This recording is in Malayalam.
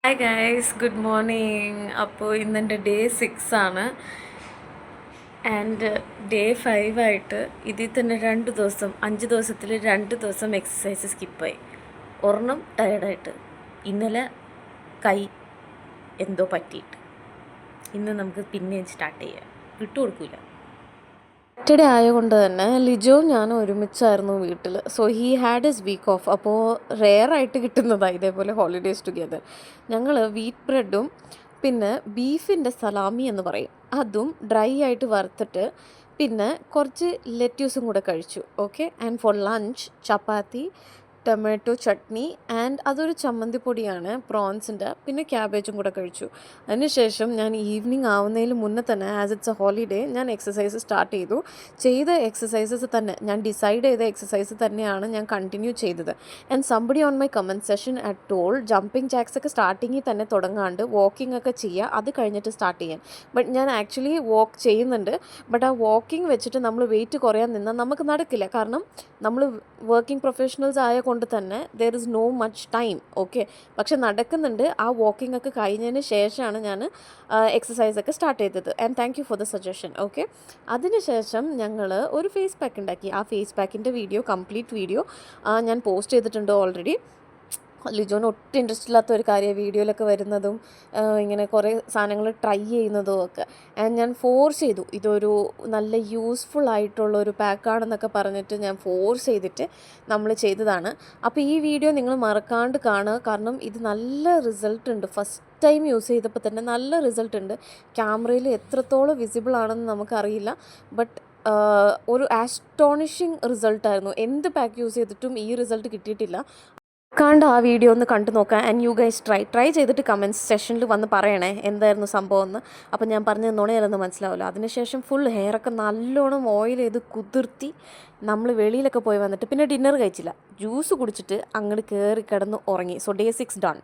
Hi guys, good morning. അപ്പോൾ ഇന്നെൻ്റെ ഡേ 6 ആണ്. ആൻഡ് ഡേ 5 ആയിട്ട് ഇതിൽ തന്നെ 2 ദിവസം 5 ദിവസത്തിൽ 2 ദിവസം എക്സസൈസ് സ്കിപ്പായി. ഒരെണ്ണം ടയർഡായിട്ട്, ഇന്നലെ കൈ എന്തോ പറ്റിയിട്ട്. ഇന്ന് നമുക്ക് പിന്നെയും സ്റ്റാർട്ട് ചെയ്യാം, വിട്ടുകൊടുക്കില്ല. സാറ്റർഡേ ആയതുകൊണ്ട് തന്നെ ലിജോവും ഞാനും ഒരുമിച്ചായിരുന്നു വീട്ടിൽ. So he had his week off. അപ്പോൾ റെയറായിട്ട് കിട്ടുന്നതാണ് ഇതേപോലെ ഹോളിഡേയ്സ് ടുഗെദർ. ഞങ്ങൾ വീറ്റ് ബ്രെഡും പിന്നെ ബീഫിൻ്റെ സലാമി എന്ന് പറയും, അതും ഡ്രൈ ആയിട്ട് വറുത്തിട്ട് പിന്നെ കുറച്ച് ലെറ്റ്യൂസും കൂടെ കഴിച്ചു. Okay. And for lunch chapati, tomato chutney and അതൊരു ചമ്മന്തി പൊടിയാണ് പ്രോൺസിൻ്റെ, പിന്നെ ക്യാബേജും കൂടെ കഴിച്ചു. അതിനുശേഷം ഞാൻ ഈവനിങ് ആവുന്നതിന് മുന്നേ തന്നെ, ആസ് ഇറ്റ്സ് എ ഹോളിഡേ, ഞാൻ എക്സസൈസ് സ്റ്റാർട്ട് ചെയ്തു. ചെയ്ത എക്സസൈസസ് തന്നെ, ഞാൻ ഡിസൈഡ് ചെയ്ത എക്സസൈസ് തന്നെയാണ് ഞാൻ കണ്ടിന്യൂ ചെയ്തത്. And somebody on my comment session at all jumping jacks ഒക്കെ സ്റ്റാർട്ടിങ്ങിൽ തന്നെ തുടങ്ങാണ്ട് വാക്കിംഗ് ഒക്കെ ചെയ്യുക, അത് കഴിഞ്ഞിട്ട് സ്റ്റാർട്ട് ചെയ്യാൻ. ബട്ട് ഞാൻ ആക്ച്വലി വാക്ക് ചെയ്യുന്നുണ്ട്. ബട്ട് ആ വാക്കിംഗ് വെച്ചിട്ട് നമ്മൾ വെയിറ്റ് കുറയാൻ നിന്നാൽ നമുക്ക് നടക്കില്ല. കാരണം നമ്മൾ വർക്കിംഗ് പ്രൊഫഷണൽസ് ആയ കൊണ്ട് തന്നെ there is no much time. Okay. പക്ഷെ നടക്കുന്നുണ്ട്. ആ വാക്കിംഗ് ഒക്കെ കഴിഞ്ഞതിന് ശേഷമാണ് ഞാൻ എക്സസൈസൊക്കെ സ്റ്റാർട്ട് ചെയ്തത്. And thank you for the suggestion. Okay. അതിനുശേഷം ഞങ്ങൾ ഒരു ഫേസ് പാക്ക് ഉണ്ടാക്കി. ആ ഫേസ് പാക്കിൻ്റെ കംപ്ലീറ്റ് വീഡിയോ ഞാൻ പോസ്റ്റ് ചെയ്തിട്ടുണ്ട് ഓൾറെഡി. ലിജോന് ഒട്ടും ഇൻട്രസ്റ്റ് ഇല്ലാത്ത ഒരു കാര്യം വീഡിയോയിലൊക്കെ വരുന്നതും ഇങ്ങനെ കുറേ സാധനങ്ങൾ ട്രൈ ചെയ്യുന്നതും ഒക്കെ. ഞാൻ ഫോഴ്സ് ചെയ്തു, ഇതൊരു നല്ല യൂസ്ഫുൾ ആയിട്ടുള്ളൊരു പാക്കാണെന്നൊക്കെ പറഞ്ഞിട്ട് ഞാൻ ഫോഴ്സ് ചെയ്തിട്ട് നമ്മൾ ചെയ്തതാണ്. അപ്പോൾ ഈ വീഡിയോ നിങ്ങൾ മറക്കാണ്ട് കാണുക. കാരണം ഇത് നല്ല റിസൾട്ട് ഉണ്ട്. ഫസ്റ്റ് ടൈം യൂസ് ചെയ്തപ്പോൾ തന്നെ നല്ല റിസൾട്ട് ഉണ്ട്. ക്യാമറയിൽ എത്രത്തോളം വിസിബിൾ ആണെന്ന് നമുക്കറിയില്ല. ബട്ട് ഒരു ആസ്റ്റോണിഷിങ് റിസൾട്ടായിരുന്നു. എന്ത് പാക്ക് യൂസ് ചെയ്തിട്ടും ഈ റിസൾട്ട് കിട്ടിയിട്ടില്ല. ആ വീഡിയോ ഒന്ന് കണ്ടു നോക്കാം. ആൻഡ് യു ഗൈസ് ട്രൈ ചെയ്തിട്ട് കമൻറ്റ്സ് സെഷനിൽ വന്ന് പറയണേ എന്തായിരുന്നു സംഭവം എന്ന്. അപ്പം ഞാൻ പറഞ്ഞ നുണയല്ലെന്ന് മനസ്സിലാവില്ല. അതിനുശേഷം ഫുൾ ഹെയറൊക്കെ നല്ലോണം ഓയിൽ ചെയ്ത് കുതിർത്തി നമ്മൾ വെളിയിലൊക്കെ പോയി വന്നിട്ട് പിന്നെ ഡിന്നർ കഴിച്ചില്ല, ജ്യൂസ് കുടിച്ചിട്ട് അങ്ങോട്ട് കയറി കിടന്ന് ഉറങ്ങി. So day 6 done.